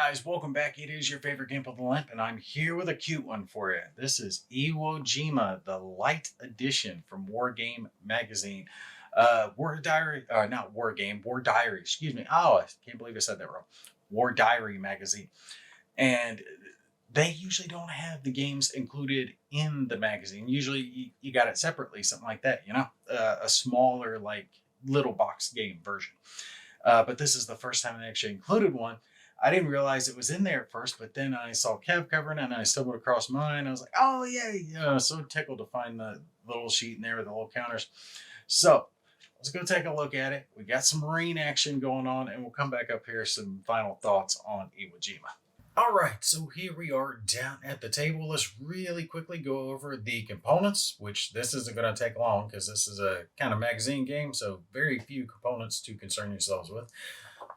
guys, welcome back. It is your favorite Gimp of the Limp, and I'm here with a cute one for you. This is Jima, the Lite edition from War Game Magazine. War Diary, not War Game, War Diary, excuse me. Oh, I can't believe I said that wrong. War Diary Magazine. And they usually don't have the games included in the magazine. Usually you got it separately, something like that, a smaller, like, little box game version. But this is the first time they actually included one. I didn't realize it was in there at first, but then I saw Kev covering it and I stumbled across mine. I was like, oh, yay. So tickled to find the little sheet in there with the little counters. So let's go take a look at it. We got some Marine action going on, and we'll come back up here some final thoughts on Iwo Jima. All right, so here we are down at the table. Let's really quickly go over the components, which this isn't going to take long because this is a kind of magazine game, so very few components to concern yourselves with.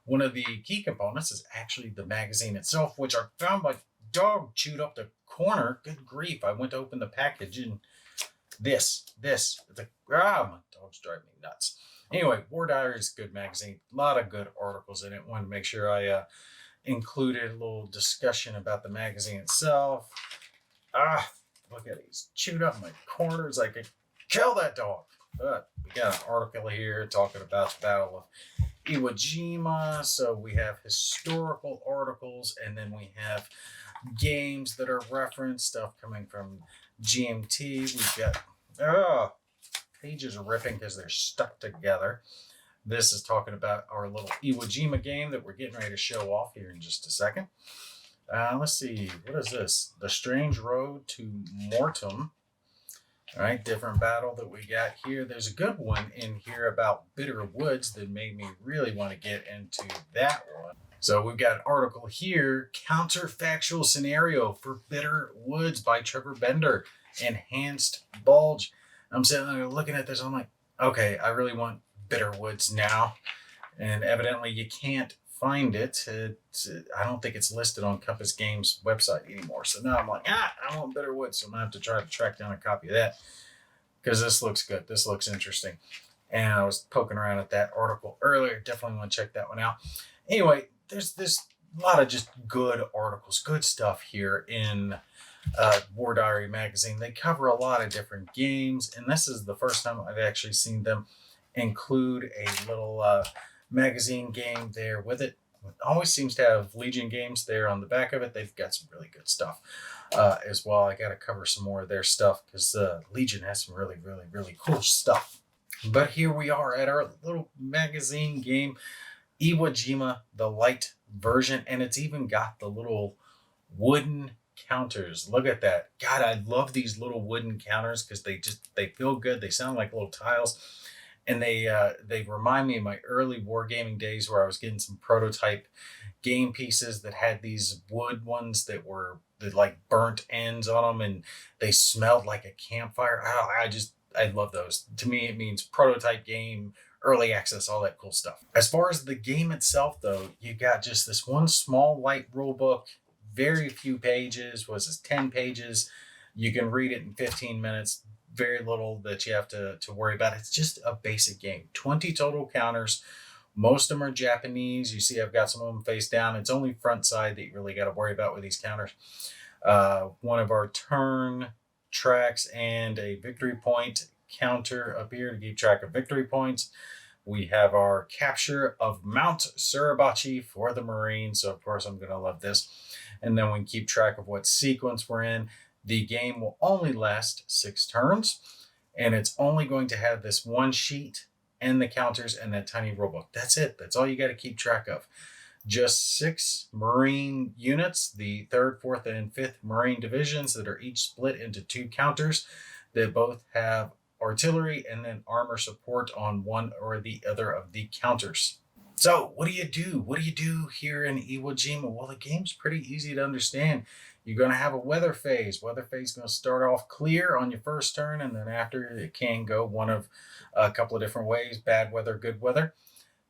One of the key components is actually the magazine itself, which I found my dog chewed up the corner. Good grief. I went to open the package and my dog's driving me nuts. Anyway, War Diary is a good magazine. A lot of good articles in it. Wanted to make sure I included a little discussion about the magazine itself. Look at it. He's chewed up my corners. I could kill that dog. But we got an article here talking about the Battle of Iwo Jima. So we have historical articles, and then we have games that are referenced, stuff coming from GMT. We've got pages are ripping because they're stuck together. This is talking about our little Iwo Jima game that we're getting ready to show off here in just a second. Let's see. What is this? The Strange Road to Mortem. All right, different battle that we got here. There's a good one in here about Bitter Woods that made me really want to get into that one. So we've got an article here, Counterfactual Scenario for Bitter Woods by Trevor Bender, Enhanced Bulge. I'm sitting there looking at this, I'm like, okay, I really want Bitter Woods now. And evidently you can't find it. I don't think it's listed on Compass Games website anymore. So now I'm like, I want Bitter Woods. So I'm going to have to try to track down a copy of that because this looks good. This looks interesting. And I was poking around at that article earlier. Definitely want to check that one out. Anyway, there's a lot of just good articles, good stuff here in War Diary magazine. They cover a lot of different games. And this is the first time I've actually seen them include a little magazine game there with it. It always seems to have Legion games there on the back of it. They've got some really good stuff as well. I got to cover some more of their stuff because Legion has some really, really, really cool stuff. But here we are at our little magazine game, Iwo Jima, the Lite version, and it's even got the little wooden counters. Look at that. God, I love these little wooden counters because they feel good. They sound like little tiles. And they remind me of my early wargaming days where I was getting some prototype game pieces that had these wood ones that like burnt ends on them and they smelled like a campfire. I love those. To me, it means prototype game, early access, all that cool stuff. As far as the game itself, though, you got just this one small light rule book, very few pages, was it 10 pages? You can read it in 15 minutes. Very little that you have to worry about. It's just a basic game. 20 total counters. Most of them are Japanese. You see I've got some of them face down. It's only front side that you really got to worry about with these counters. One of our turn tracks and a victory point counter up here to keep track of victory points. We have our capture of Mount Suribachi for the Marines. So of course I'm going to love this. And then we can keep track of what sequence we're in. The game will only last 6 turns, and it's only going to have this one sheet and the counters and that tiny rulebook. That's it. That's all you got to keep track of. Just 6 Marine units, the 3rd, 4th, and 5th Marine divisions that are each split into 2 counters that both have artillery and then armor support on one or the other of the counters. So what do you do? What do you do here in Iwo Jima? Well, the game's pretty easy to understand. You're going to have a weather phase. Weather phase is going to start off clear on your first turn, and then after it can go one of a couple of different ways, bad weather, good weather.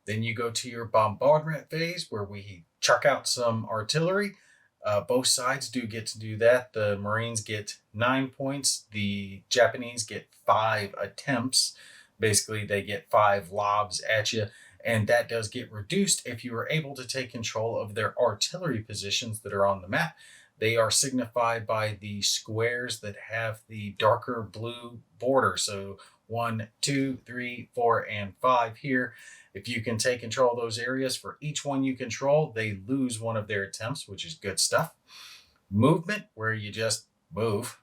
Then you go to your bombardment phase where we chuck out some artillery. Both sides do get to do that. The Marines get 9 points. The Japanese get 5 attempts. Basically, they get 5 lobs at you. And that does get reduced if you are able to take control of their artillery positions that are on the map. They are signified by the squares that have the darker blue border. So 1, 2, 3, 4, and 5 here. If you can take control of those areas for each one you control, they lose one of their attempts, which is good stuff. Movement, where you just move,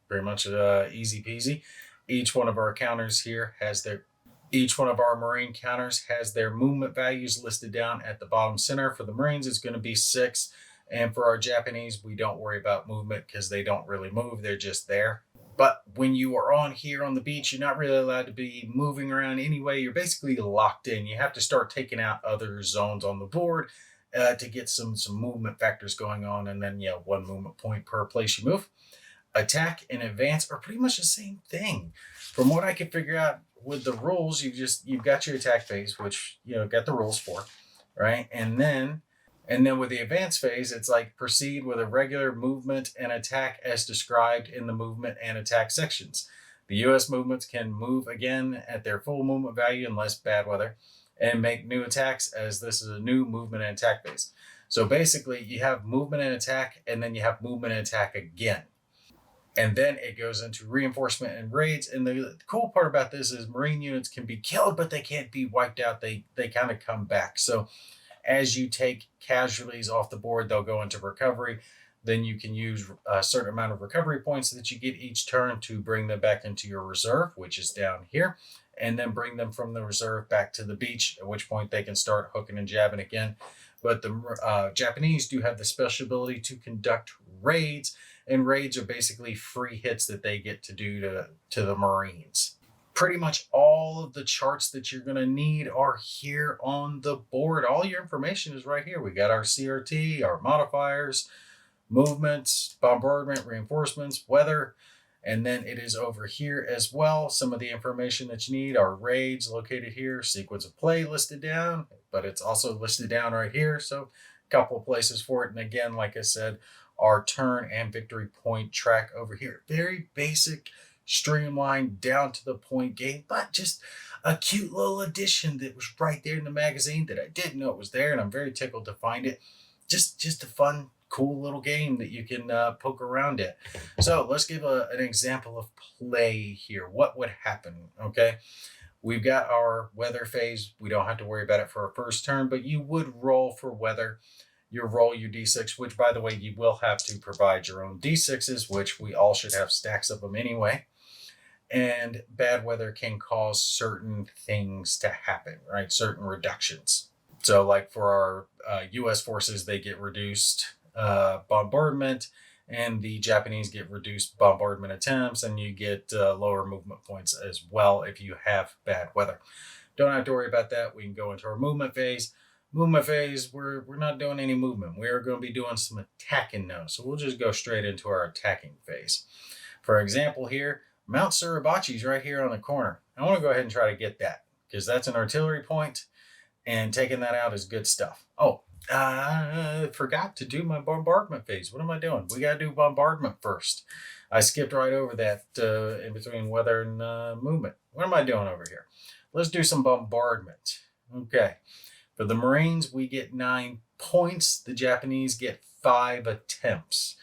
pretty much easy peasy. Each one of our counters here has each one of our Marine counters has their movement values listed down at the bottom center. For the Marines, it's going to be 6. And for our Japanese, we don't worry about movement because they don't really move. They're just there. But when you are on here on the beach, you're not really allowed to be moving around anyway. You're basically locked in. You have to start taking out other zones on the board to get some movement factors going on. And then, 1 movement point per place you move. Attack and advance are pretty much the same thing. From what I can figure out with the rules, you've got your attack phase, which got the rules for, right? And then with the advance phase, it's like proceed with a regular movement and attack as described in the movement and attack sections. The U.S. movements can move again at their full movement value unless bad weather, and make new attacks as this is a new movement and attack phase. So basically, you have movement and attack, and then you have movement and attack again. And then it goes into reinforcement and raids. And the cool part about this is Marine units can be killed, but they can't be wiped out. They kind of come back. So as you take casualties off the board, they'll go into recovery. Then you can use a certain amount of recovery points that you get each turn to bring them back into your reserve, which is down here, and then bring them from the reserve back to the beach, at which point they can start hooking and jabbing again. But the Japanese do have the special ability to conduct raids, and raids are basically free hits that they get to do to the Marines. Pretty much all of the charts that you're going to need are here on the board. All your information is right here. We got our CRT, our modifiers, movements, bombardment, reinforcements, weather, and then it is over here as well. Some of the information that you need are raids located here, sequence of play listed down, but it's also listed down right here. So a couple of places for it. And again, like I said, our turn and victory point track over here. Very basic, streamlined, down to the point game, but just a cute little addition that was right there in the magazine that I didn't know it was there, and I'm very tickled to find it. Just a fun, cool little game that you can poke around at. So let's give an example of play here. What would happen? Okay, we've got our weather phase. We don't have to worry about it for our first turn, but you would roll for weather. You roll your D6, which, by the way, you will have to provide your own D6s, which we all should have stacks of them anyway. And bad weather can cause certain things to happen, right? Certain reductions. So like for our U.S. forces, they get reduced bombardment, and the Japanese get reduced bombardment attempts, and you get lower movement points as well if you have bad weather. Don't have to worry about that. We can go into our movement phase. Movement phase, we're not doing any movement. We're going to be doing some attacking now. So we'll just go straight into our attacking phase. For example here, Mount Suribachi's right here on the corner. I want to go ahead and try to get that because that's an artillery point, and taking that out is good stuff. Oh, I forgot to do my bombardment phase. What am I doing? We got to do bombardment first. I skipped right over that in between weather and movement. What am I doing over here? Let's do some bombardment. Okay. For the Marines, we get 9 points. The Japanese get 5 attempts.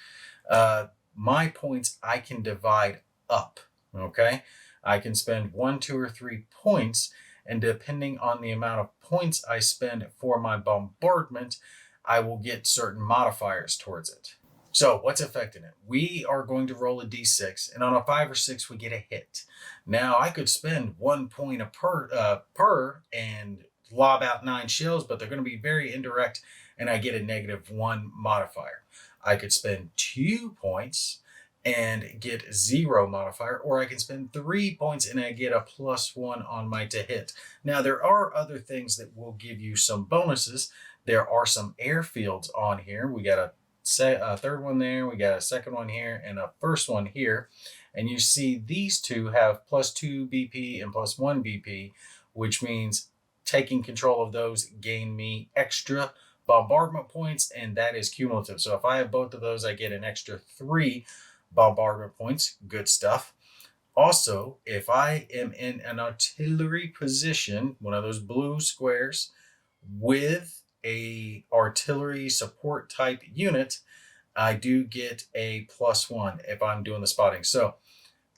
My points I can divide up, okay? I can spend 1, 2, or 3 points, and depending on the amount of points I spend for my bombardment, I will get certain modifiers towards it. So what's affecting it? We are going to roll a d6, and on a 5 or 6, we get a hit. Now, I could spend 1 point per and lob out 9 shells, but they're going to be very indirect, and I get a -1 modifier. I could spend 2 points and get 0 modifier, or I can spend 3 points and I get a +1 on my to hit. Now, there are other things that will give you some bonuses. There are some airfields on here. We got a third one there, we got a second one here, and a first one here. And you see these two have +2 BP and +1 BP, which means taking control of those gain me extra bombardment points, and that is cumulative. So if I have both of those, I get an extra 3 bombardment points. Good stuff. Also, if I am in an artillery position, one of those blue squares, with a artillery support type unit, I do get a +1 if I'm doing the spotting. So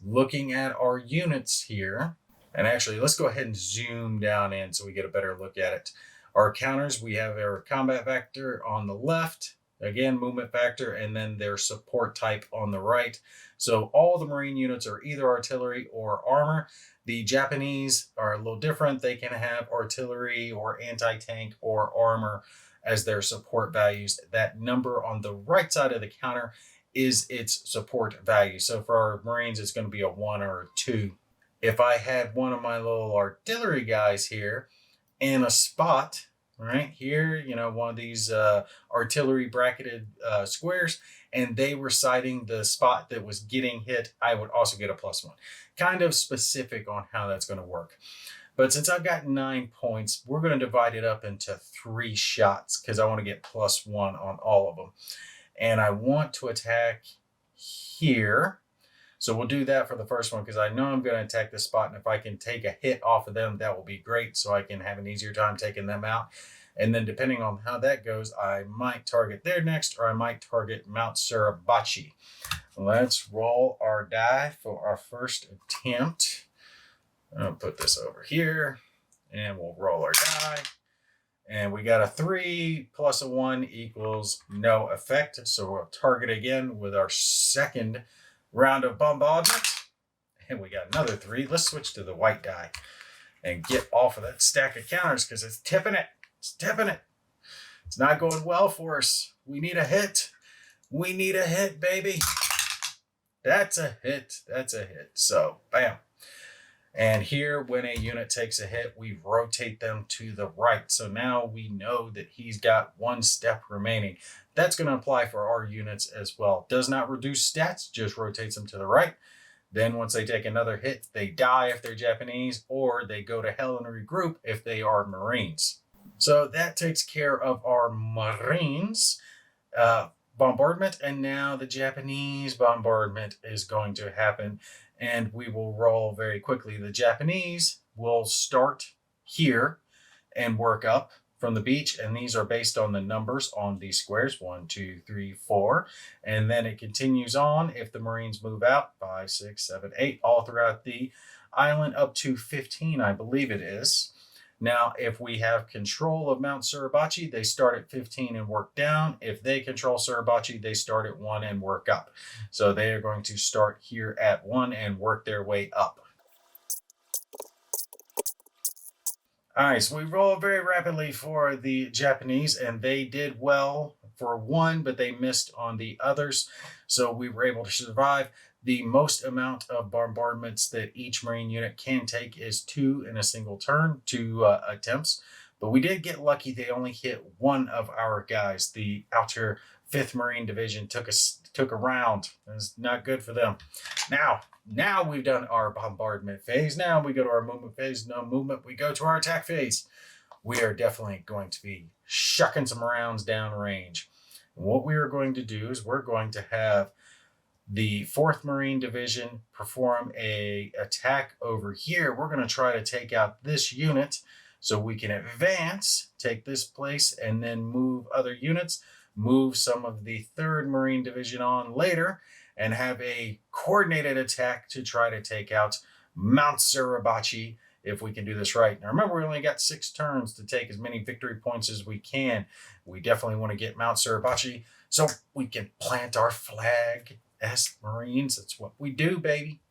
looking at our units here, and actually let's go ahead and zoom down in so we get a better look at it. Our counters, we have our combat factor on the left, again, movement factor, and then their support type on the right. So all the Marine units are either artillery or armor. The Japanese are a little different. They can have artillery or anti-tank or armor as their support values. That number on the right side of the counter is its support value. So for our Marines, it's going to be a 1 or a 2. If I had one of my little artillery guys here in a spot right here, one of these artillery bracketed squares, and they were sighting the spot that was getting hit, I would also get a +1. Kind of specific on how that's going to work. But since I've got 9 points, we're going to divide it up into 3 shots because I want to get +1 on all of them. And I want to attack here. So we'll do that for the first one because I know I'm going to attack this spot. And if I can take a hit off of them, that will be great. So I can have an easier time taking them out. And then depending on how that goes, I might target there next, or I might target Mount Suribachi. Let's roll our die for our first attempt. I'll put this over here and we'll roll our die. And we got a 3 plus a 1 equals no effect. So we'll target again with our second round of bombardment. And we got another 3. Let's switch to the white die and get off of that stack of counters because it's tipping it. It's tipping it. It's not going well for us. We need a hit. We need a hit, baby. That's a hit. That's a hit. So, bam. And here, when a unit takes a hit, we rotate them to the right. So now we know that he's got 1 step remaining. That's going to apply for our units as well. Does not reduce stats, just rotates them to the right. Then once they take another hit, they die if they're Japanese, or they go to hell and regroup if they are Marines. So that takes care of our Marines bombardment. And now the Japanese bombardment is going to happen. And we will roll very quickly. The Japanese will start here and work up from the beach. And these are based on the numbers on these squares, 1, 2, 3, 4. And then it continues on. If the Marines move out, 5, 6, 7, 8, all throughout the island up to 15, I believe it is. Now, if we have control of Mount Suribachi, they start at 15 and work down. If they control Suribachi, they start at 1 and work up. So they are going to start here at 1 and work their way up. All right, so we roll very rapidly for the Japanese, and they did well for 1, but they missed on the others. So we were able to survive. The most amount of bombardments that each Marine unit can take is 2 in a single turn, 2 attempts. But we did get lucky. They only hit 1 of our guys. The outer 5th Marine Division took a round. It was not good for them. Now we've done our bombardment phase. Now we go to our movement phase. No movement. We go to our attack phase. We are definitely going to be shucking some rounds down range. And what we are going to do is we're going to have the 4th Marine Division perform a attack over here. We're going to try to take out this unit so we can advance, take this place, and then move other units, move some of the 3rd Marine Division on later, and have a coordinated attack to try to take out Mount Suribachi if we can do this right. Now remember, we only got 6 turns to take as many victory points as we can. We definitely want to get Mount Suribachi so we can plant our flag as Marines. That's what we do, baby.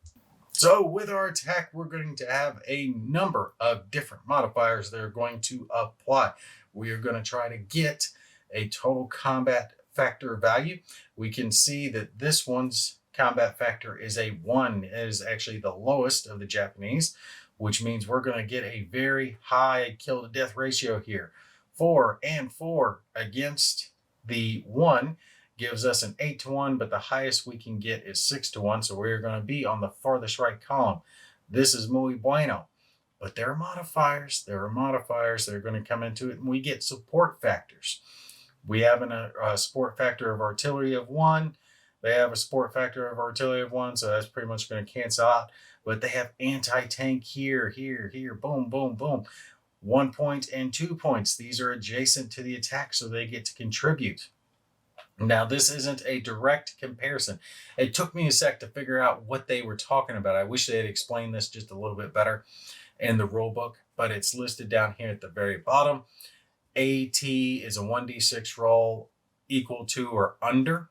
So with our attack, we're going to have a number of different modifiers that are going to apply. We are going to try to get a total combat factor value. We can see that this one's combat factor is a 1. It is actually the lowest of the Japanese, which means we're going to get a very high kill to death ratio here. 4 and 4 against the 1 gives us an 8-1, but the highest we can get is 6-1. So we're going to be on the farthest right column. This is muy bueno. But there are modifiers. There are modifiers that are going to come into it, and we get support factors. We have a support factor of artillery of 1. They have a support factor of artillery of 1, so that's pretty much going to cancel out. but they have anti-tank here, here, boom, boom, boom. 1 point and 2 points. These are adjacent to the attack, so they get to contribute. Now, this isn't a direct comparison. It took me a sec to figure out what they were talking about. I wish they had explained this just a little bit better in the rule book, but it's listed down here at the very bottom. AT is a 1d6 roll equal to or under.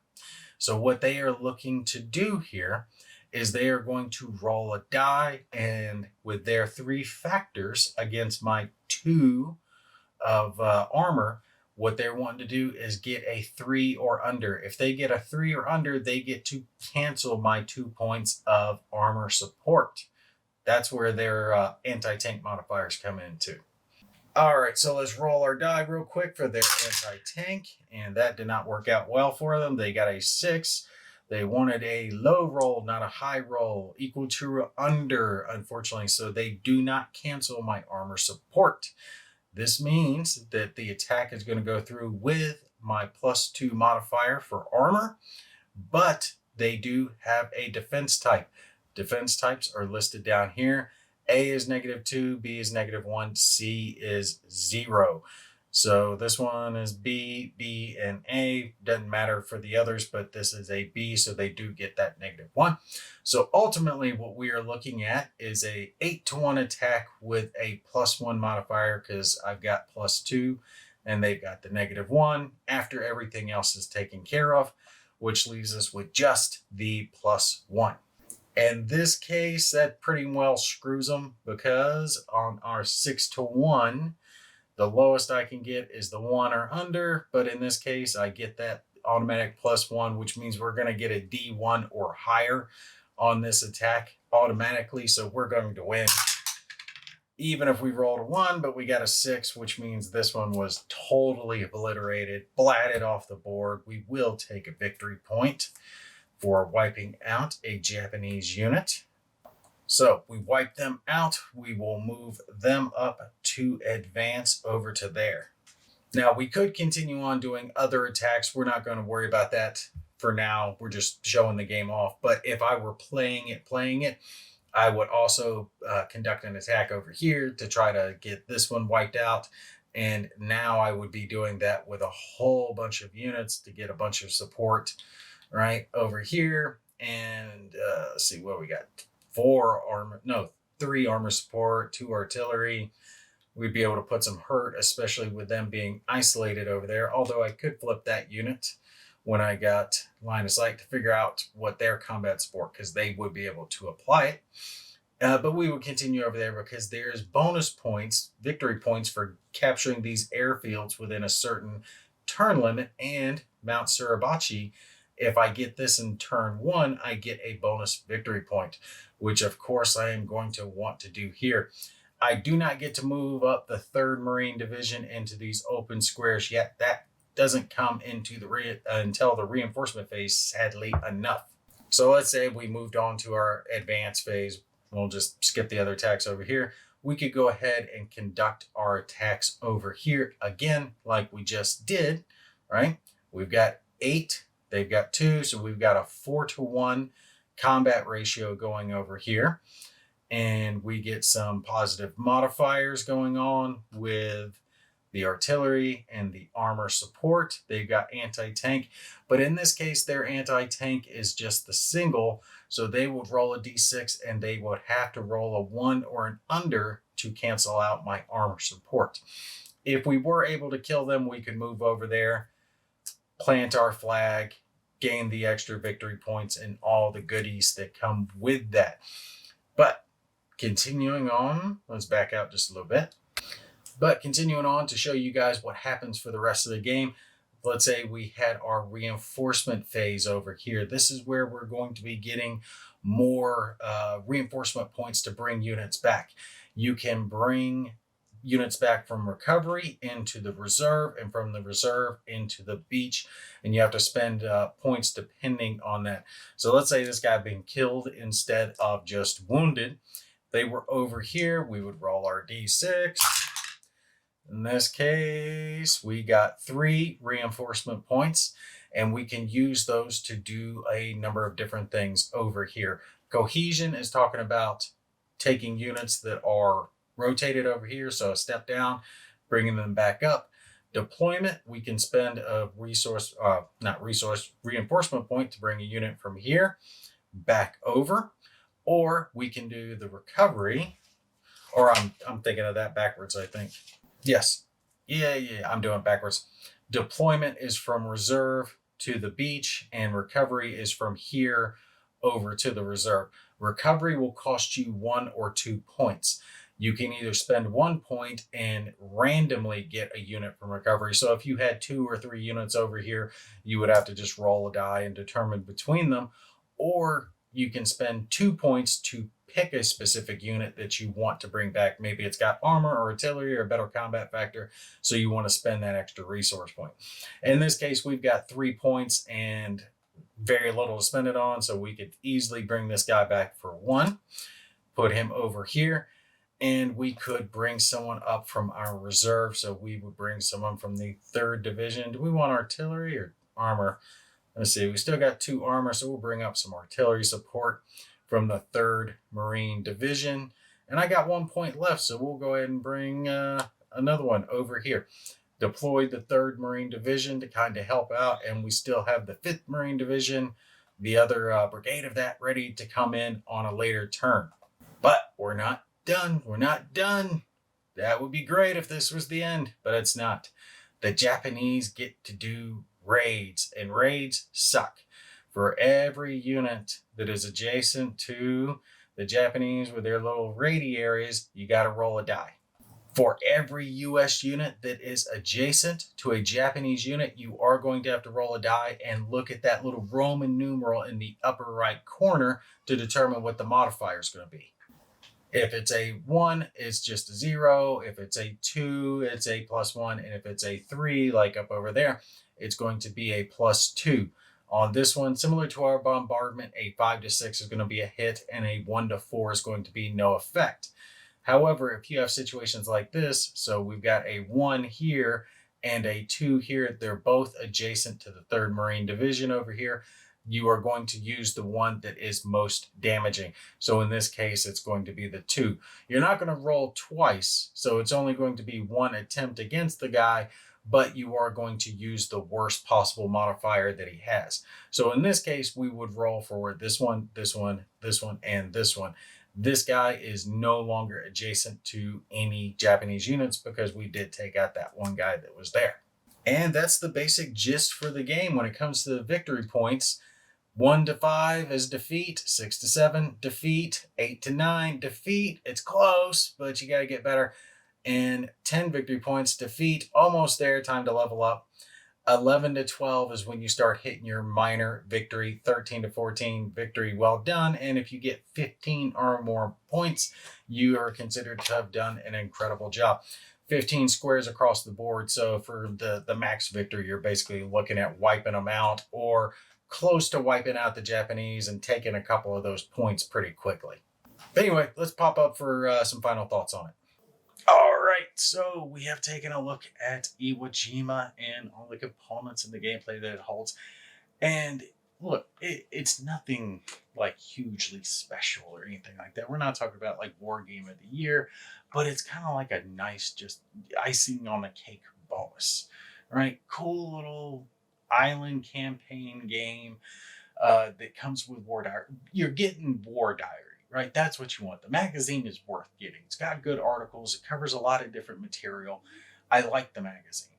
So what they are looking to do here is they are going to roll a die, and with their 3 factors against my 2 of armor, what they're wanting to do is get a 3 or under. If they get a 3 or under, they get to cancel my 2 points of armor support. That's where their anti-tank modifiers come in too. All right, so let's roll our die real quick for their anti-tank, and that did not work out well for them. They got a 6. They wanted a low roll, not a high roll, equal to or under, unfortunately, so they do not cancel my armor support. This means that the attack is going to go through with my +2 modifier for armor, but they do have a defense type. Defense types are listed down here. A is -2, B is -1, C is 0. So this one is B, B, and A. Doesn't matter for the others, but this is a B, so they do get that -1. So ultimately what we are looking at is a 8-to-1 attack with a +1 modifier, because I've got +2 and they've got the -1 after everything else is taken care of, which leaves us with just the +1. In this case, that pretty well screws them, because on our 6-to-1, the lowest I can get is the 1 or under, but in this case, I get that automatic +1, which means we're going to get a D1 or higher on this attack automatically, so we're going to win. Even if we rolled a 1, but we got a 6, which means this one was totally obliterated, blatted off the board. We will take a victory point for wiping out a Japanese unit. So we wipe them out. We will move them up to advance over to there. Now, we could continue on doing other attacks. We're not going to worry about that for now. We're just showing the game off. But if I were playing it, I would also conduct an attack over here to try to get this one wiped out. And now I would be doing that with a whole bunch of units to get a bunch of support right over here. And let's see what we got. 3 armor support, 2 artillery. We'd be able to put some hurt, especially with them being isolated over there. Although I could flip that unit when I got line of sight to figure out what their combat support, because they would be able to apply it. But we would continue over there because there's bonus points, victory points for capturing these airfields within a certain turn limit. And Mount Suribachi, if I get this in turn 1, I get a bonus victory point, which of course I am going to want to do here. I do not get to move up the 3rd Marine Division into these open squares yet. That doesn't come into the until the reinforcement phase, sadly enough. So let's say we moved on to our advance phase. We'll just skip the other attacks over here. We could go ahead and conduct our attacks over here again, like we just did, right? We've got 8, they've got 2, so we've got a 4-to-1 combat ratio going over here. And we get some positive modifiers going on with the artillery and the armor support. They've got anti-tank, but in this case, their anti-tank is just the single. So they would roll a d6 and they would have to roll a 1 or an under to cancel out my armor support. If we were able to kill them, we could move over there, plant our flag, gain the extra victory points and all the goodies that come with that. But continuing on, let's back out just a little bit. But continuing on to show you guys what happens for the rest of the game. Let's say we had our reinforcement phase over here. This is where we're going to be getting more reinforcement points to bring units back. You can bring units back from recovery into the reserve and from the reserve into the beach. And you have to spend points depending on that. So let's say this guy being killed instead of just wounded. They were over here. We would roll our d6. In this case, we got 3 reinforcement points, and we can use those to do a number of different things over here. Cohesion is talking about taking units that are rotated over here, so a step down, bringing them back up. Deployment, we can spend a reinforcement point to bring a unit from here back over, or we can do the recovery, or I'm thinking of that backwards, I think. Yes. Yeah, I'm doing it backwards. Deployment is from reserve to the beach, and recovery is from here over to the reserve. Recovery will cost you 1 or 2 points. You can either spend 1 point and randomly get a unit from recovery. So if you had 2 or 3 units over here, you would have to just roll a die and determine between them. Or you can spend 2 points to pick a specific unit that you want to bring back. Maybe it's got armor or artillery or better combat factor, so you want to spend that extra resource point. In this case, we've got 3 points and very little to spend it on, so we could easily bring this guy back for 1, put him over here, and we could bring someone up from our reserve. So we would bring someone from the 3rd Division. Do we want artillery or armor? Let's see, we still got 2 armor, so we'll bring up some artillery support from the 3rd Marine Division. And I got 1 point left, so we'll go ahead and bring another one over here. Deploy the 3rd Marine Division to kind of help out, and we still have the 5th Marine Division, the other brigade of that, ready to come in on a later turn. But we're not done. We're not done. That would be great if this was the end, but it's not. The Japanese get to do raids, and raids suck. For every unit that is adjacent to the Japanese with their little raid areas, you got to roll a die. For every US unit that is adjacent to a Japanese unit, you are going to have to roll a die and look at that little Roman numeral in the upper right corner to determine what the modifier is going to be. If it's a 1, it's just a 0. If it's a 2, it's a +1. And if it's a 3, like up over there, it's going to be a +2. On this one, similar to our bombardment, a 5 to 6 is going to be a hit, and a 1 to 4 is going to be no effect. However, if you have situations like this, so we've got a 1 here and a 2 here, they're both adjacent to the 3rd Marine Division over here, you are going to use the one that is most damaging. So in this case, it's going to be the 2. You're not going to roll twice, so it's only going to be 1 attempt against the guy, but you are going to use the worst possible modifier that he has. So in this case, we would roll for this one, this one, this one, and this one. This guy is no longer adjacent to any Japanese units because we did take out that one guy that was there. And that's the basic gist for the game. When it comes to the victory points, 1 to 5 is defeat, 6 to 7, defeat, 8 to 9, defeat. It's close, but you got to get better. And 10 victory points, defeat, almost there, time to level up. 11 to 12 is when you start hitting your minor victory. 13 to 14, victory, well done. And if you get 15 or more points, you are considered to have done an incredible job. 15 squares across the board. So for the max victory, you're basically looking at wiping them out or close to wiping out the Japanese and taking a couple of those points pretty quickly. But anyway, let's pop up for some final thoughts on it. All right, so we have taken a look at Iwo Jima and all the components and the gameplay that it holds. And look, it's nothing like hugely special or anything like that. We're not talking about like War Game of the Year, but it's kind of like a nice, just icing on the cake bonus, right? Cool little island campaign game that comes with War Diary. You're getting War Diary. Right, that's what you want. The magazine is worth getting. It's got good articles. It covers a lot of different material. I like the magazine.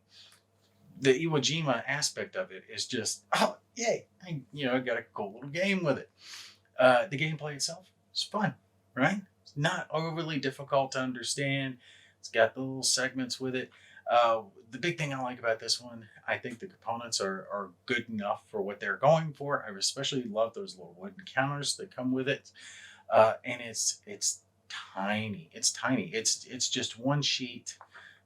The Iwo Jima aspect of it is just, oh, yay! I got a cool little game with it. The gameplay itself is fun, right? It's not overly difficult to understand. It's got the little segments with it. The big thing I like about this one, I think the components are good enough for what they're going for. I especially love those little wooden counters that come with it. And it's tiny. It's tiny. It's just one sheet.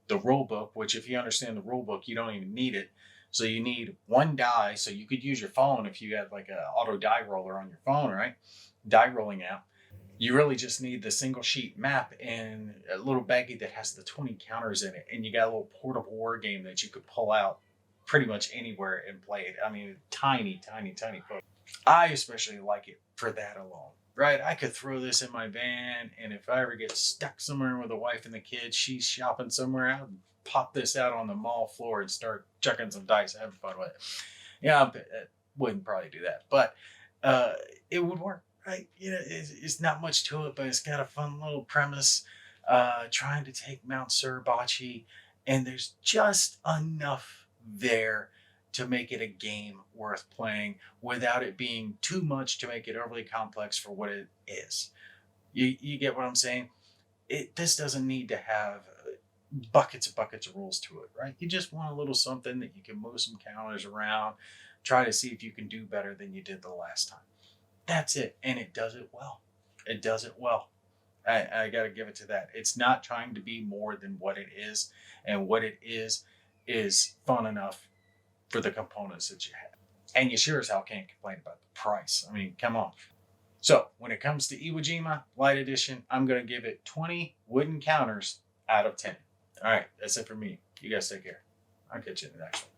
The rule book, which if you understand the rule book, you don't even need it. So you need one die. So you could use your phone if you had like an auto die roller on your phone, right? Die rolling app. You really just need the single sheet map and a little baggie that has the 20 counters in it. And you got a little portable war game that you could pull out pretty much anywhere and play it. I mean, tiny, tiny, tiny. I especially like it for that alone. right? I could throw this in my van, and if I ever get stuck somewhere with a wife and the kids, she's shopping somewhere, I'll pop this out on the mall floor and start chucking some dice, having fun with it. Yeah, I wouldn't probably do that, but uh, it would work, right? It's not much to it, but it's got a fun little premise. Trying to take Mount Suribachi, and there's just enough there to make it a game worth playing without it being too much to make it overly complex for what it is. You get what I'm saying? This doesn't need to have buckets of rules to it, right? You just want a little something that you can move some counters around, try to see if you can do better than you did the last time. That's it, and it does it well. It does it well. I got to give it to that. It's not trying to be more than what it is, and what it is fun enough for the components that you have. And you sure as hell can't complain about the price. I mean, come on. So when it comes to Iwo Jima Lite Edition, I'm going to give it 20 wooden counters out of 10. All right, that's it for me. You guys take care. I'll catch you in the next one.